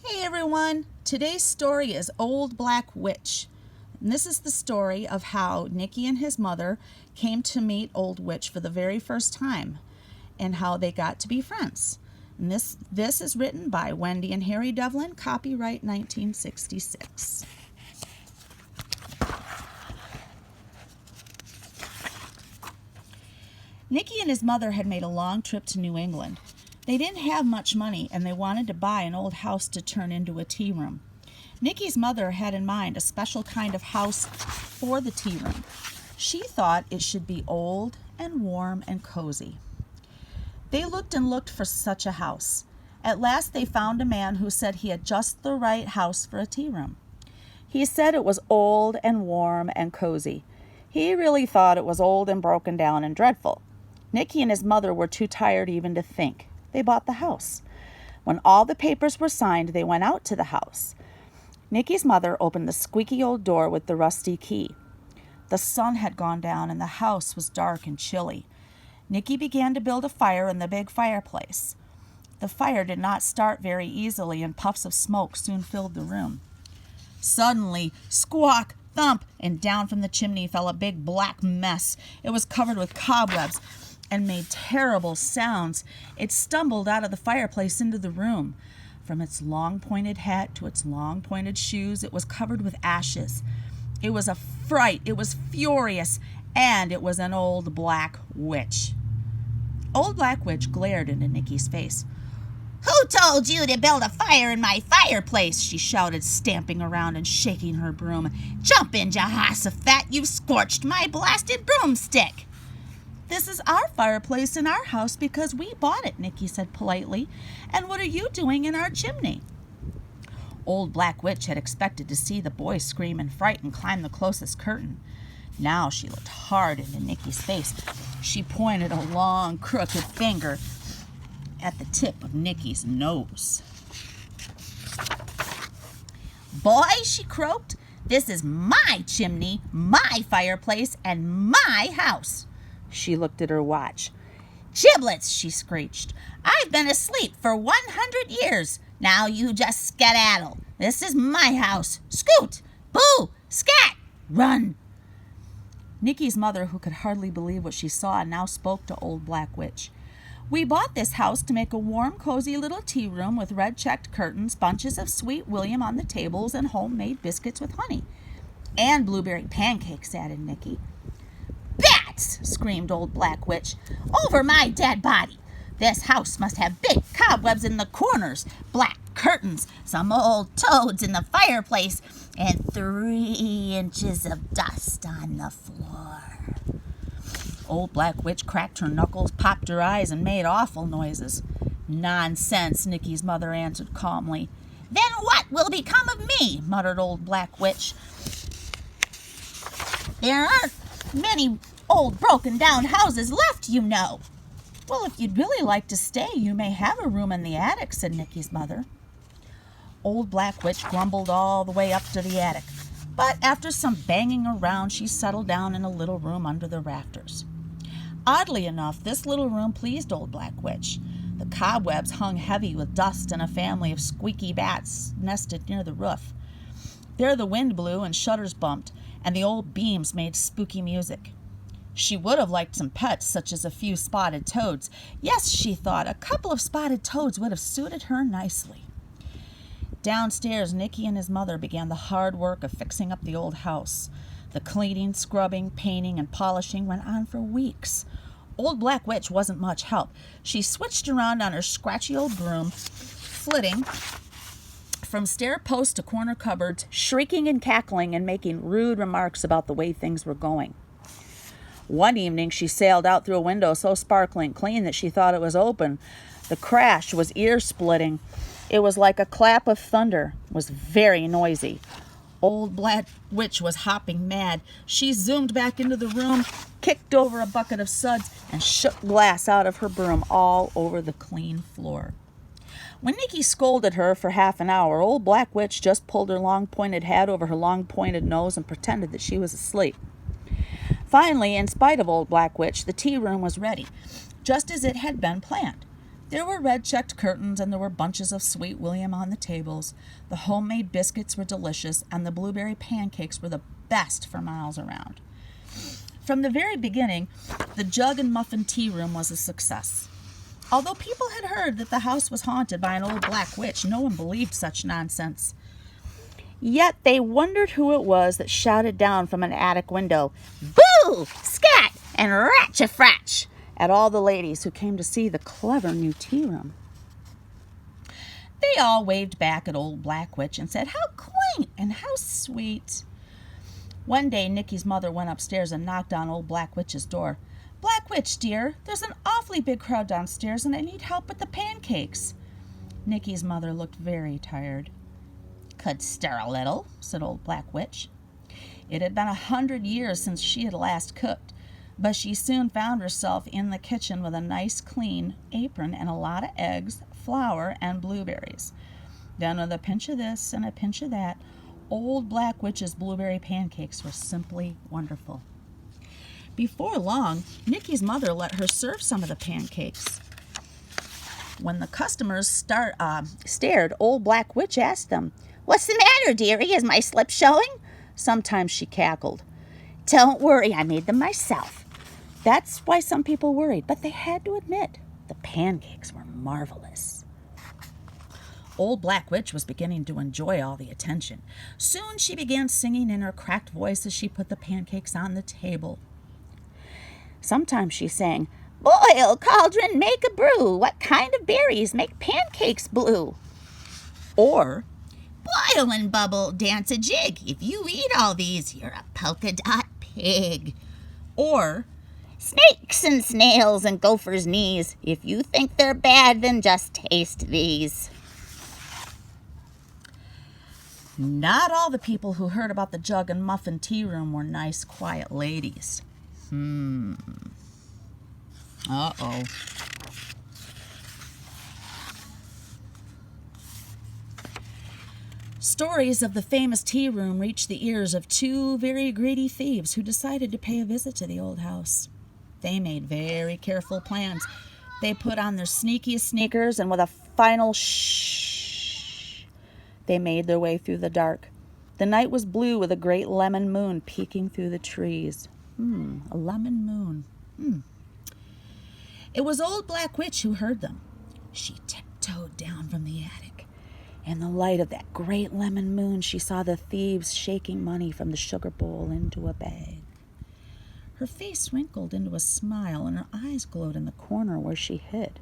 Hey everyone! Today's story is Old Black Witch. And this is the story of how Nicky and his mother came to meet Old Witch for the very first time and how they got to be friends. And this is written by Wendy and Harry Devlin, copyright 1966. Nicky and his mother had made a long trip to New England. They didn't have much money and they wanted to buy an old house to turn into a tea room. Nicky's mother had in mind a special kind of house for the tea room. She thought it should be old and warm and cozy. They looked and looked for such a house. At last they found a man who said he had just the right house for a tea room. He said it was old and warm and cozy. He really thought it was old and broken down and dreadful. Nicky and his mother were too tired even to think. They bought the house. When all the papers were signed, they went out to the house. Nicky's mother opened the squeaky old door with the rusty key. The sun had gone down and the house was dark and chilly. Nicky began to build a fire in the big fireplace. The fire did not start very easily and puffs of smoke soon filled the room. Suddenly, squawk, thump, and down from the chimney fell a big black mess. It was covered with cobwebs and made terrible sounds. It stumbled out of the fireplace into the room. From its long pointed hat to its long pointed shoes, it was covered with ashes. It was a fright, it was furious, and it was an old black witch. Old Black Witch glared into Nicky's face. "Who told you to build a fire in my fireplace?" she shouted, stamping around and shaking her broom. "Jump in, Jehoshaphat, you've scorched my blasted broomstick." "This is our fireplace in our house because we bought it," Nicky said politely. "And what are you doing in our chimney?" Old Black Witch had expected to see the boy scream in fright and climb the closest curtain. Now she looked hard into Nicky's face. She pointed a long, crooked finger at the tip of Nicky's nose. "Boy," she croaked, "this is my chimney, my fireplace, and my house." She looked at her watch. "Giblets," she screeched. "I've been asleep for 100 years. Now you just skedaddle. This is my house. Scoot! Boo! Scat! Run!" Nicky's mother, who could hardly believe what she saw, now spoke to Old Black Witch. "We bought this house to make a warm, cozy little tea room with red-checked curtains, bunches of sweet William on the tables, and homemade biscuits with honey." "And blueberry pancakes," added Nicky. "Bats!" screamed Old Black Witch. "Over my dead body! This house must have big cobwebs in the corners, black curtains, some old toads in the fireplace, and 3 inches of dust on the floor." Old Black Witch cracked her knuckles, popped her eyes, and made awful noises. "Nonsense," Nicky's mother answered calmly. "Then what will become of me?" muttered Old Black Witch. "There aren't many old broken-down houses left, you know." "Well, if you'd really like to stay, you may have a room in the attic," said Nicky's mother. Old Black Witch grumbled all the way up to the attic, but after some banging around, she settled down in a little room under the rafters. Oddly enough, this little room pleased Old Black Witch. The cobwebs hung heavy with dust, and a family of squeaky bats nested near the roof. There the wind blew and shutters bumped, and the old beams made spooky music. She would have liked some pets, such as a few spotted toads. Yes, she thought, a couple of spotted toads would have suited her nicely. Downstairs, Nicky and his mother began the hard work of fixing up the old house. The cleaning, scrubbing, painting, and polishing went on for weeks. Old Black Witch wasn't much help. She switched around on her scratchy old broom, flitting from stair posts to corner cupboards, shrieking and cackling and making rude remarks about the way things were going. One evening she sailed out through a window so sparkling clean that she thought it was open. The crash was ear-splitting. It was like a clap of thunder. It was very noisy. Old Black Witch was hopping mad. She zoomed back into the room, kicked over a bucket of suds, and shook glass out of her broom all over the clean floor. When Nicky scolded her for half an hour, Old Black Witch just pulled her long-pointed hat over her long-pointed nose and pretended that she was asleep. Finally, in spite of Old Black Witch, the tea room was ready, just as it had been planned. There were red-checked curtains, and there were bunches of Sweet William on the tables. The homemade biscuits were delicious, and the blueberry pancakes were the best for miles around. From the very beginning, the Jug and Muffin Tea Room was a success. Although people had heard that the house was haunted by an old black witch, no one believed such nonsense. Yet they wondered who it was that shouted down from an attic window, "Boo! Scat! And ratcha-fratch!" at all the ladies who came to see the clever new tea room. They all waved back at old Black Witch and said, "How quaint and how sweet." One day, Nicky's mother went upstairs and knocked on old Black Witch's door. "Black Witch, dear, there's an awfully big crowd downstairs and I need help with the pancakes." Nicky's mother looked very tired. "Could stir a little," said old Black Witch. It had been 100 years since she had last cooked, but she soon found herself in the kitchen with a nice clean apron and a lot of eggs, flour, and blueberries. Then with a pinch of this and a pinch of that, old Black Witch's blueberry pancakes were simply wonderful. Before long, Nicky's mother let her serve some of the pancakes. When the customers stared, old Black Witch asked them, "What's the matter, dearie? Is my slip showing?" Sometimes she cackled. "Don't worry, I made them myself." That's why some people worried, but they had to admit the pancakes were marvelous. Old Black Witch was beginning to enjoy all the attention. Soon she began singing in her cracked voice as she put the pancakes on the table. Sometimes she sang, "Boil, cauldron, make a brew. What kind of berries make pancakes blue?" Or, "Boil and bubble, dance a jig. If you eat all these, you're a polka dot pig." Or, "Snakes and snails and gophers' knees. If you think they're bad, then just taste these." Not all the people who heard about the Jug and Muffin Tea Room were nice, quiet ladies. Uh-oh. Stories of the famous tea room reached the ears of two very greedy thieves who decided to pay a visit to the old house. They made very careful plans. They put on their sneakiest sneakers, and with a final shh, they made their way through the dark. The night was blue with a great lemon moon peeking through the trees. A lemon moon. It was old Black Witch who heard them. She tiptoed down from the attic. In the light of that great lemon moon, she saw the thieves shaking money from the sugar bowl into a bag. Her face wrinkled into a smile, and her eyes glowed in the corner where she hid.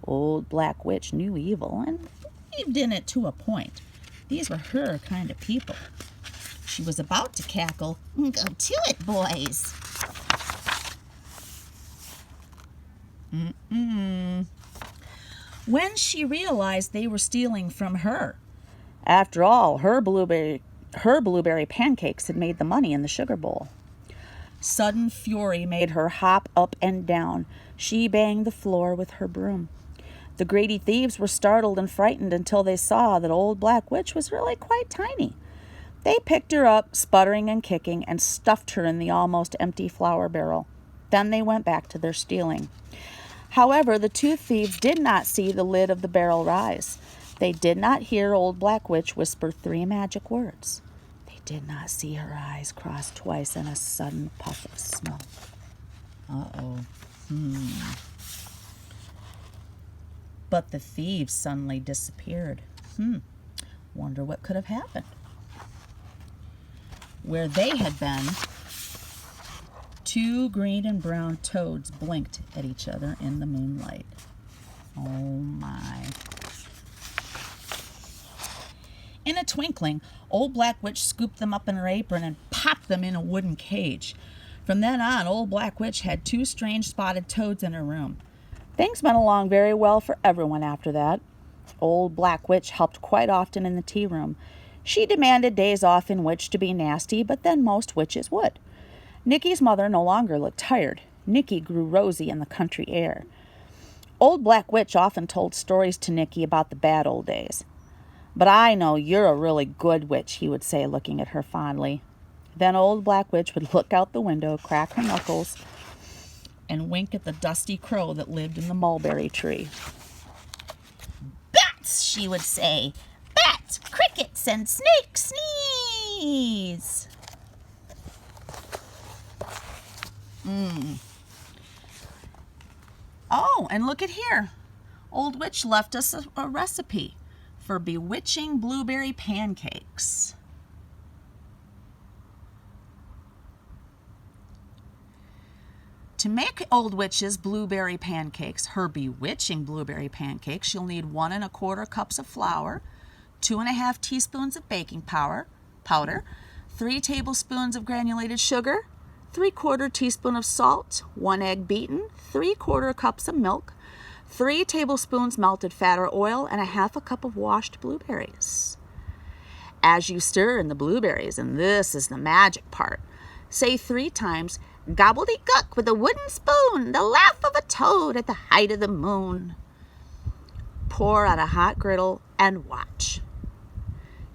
Old Black Witch knew evil and believed in it to a point. These were her kind of people. She was about to cackle, "Go to it, boys." When she realized they were stealing from her. After all, her blueberry pancakes had made the money in the sugar bowl. Sudden fury made her hop up and down. She banged the floor with her broom. The greedy thieves were startled and frightened until they saw that old Black Witch was really quite tiny. They picked her up, sputtering and kicking, and stuffed her in the almost empty flour barrel. Then they went back to their stealing. However, the two thieves did not see the lid of the barrel rise. They did not hear old Black Witch whisper 3 magic words. They did not see her eyes cross twice in a sudden puff of smoke. But the thieves suddenly disappeared. Wonder what could have happened. Where they had been, 2 green and brown toads blinked at each other in the moonlight. Oh my. In a twinkling, old Black Witch scooped them up in her apron and popped them in a wooden cage. From then on, old Black Witch had 2 strange spotted toads in her room. Things went along very well for everyone after that. Old Black Witch helped quite often in the tea room. She demanded days off in which to be nasty, but then most witches would. Nicky's mother no longer looked tired. Nicky grew rosy in the country air. Old Black Witch often told stories to Nicky about the bad old days. "But I know you're a really good witch," he would say, looking at her fondly. Then old Black Witch would look out the window, crack her knuckles, and wink at the dusty crow that lived in the mulberry tree. "Bats," she would say. "Bats, crickets, and snakes sneeze." Oh, and look at here. Old Witch left us a recipe for bewitching blueberry pancakes. To make Old Witch's blueberry pancakes, her bewitching blueberry pancakes, you'll need 1 1/4 cups of flour, 2 1/2 teaspoons of baking powder, 3 tablespoons of granulated sugar, 3/4 teaspoon of salt, 1 egg beaten, 3/4 cups of milk, 3 tablespoons melted fat or oil, and 1/2 cup of washed blueberries. As you stir in the blueberries, and this is the magic part, say 3 times, "Gobbledygook with a wooden spoon, the laugh of a toad at the height of the moon." Pour on a hot griddle and watch.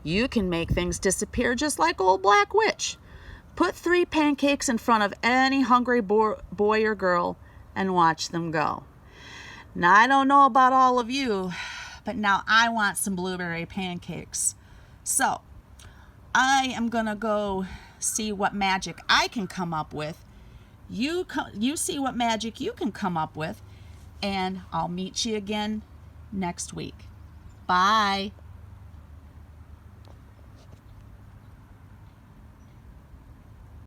You can make things disappear just like Old Black Witch. Put 3 pancakes in front of any hungry boy or girl and watch them go. Now, I don't know about all of you, but now I want some blueberry pancakes. So, I am going to go see what magic I can come up with. You see what magic you can come up with, and I'll meet you again next week. Bye.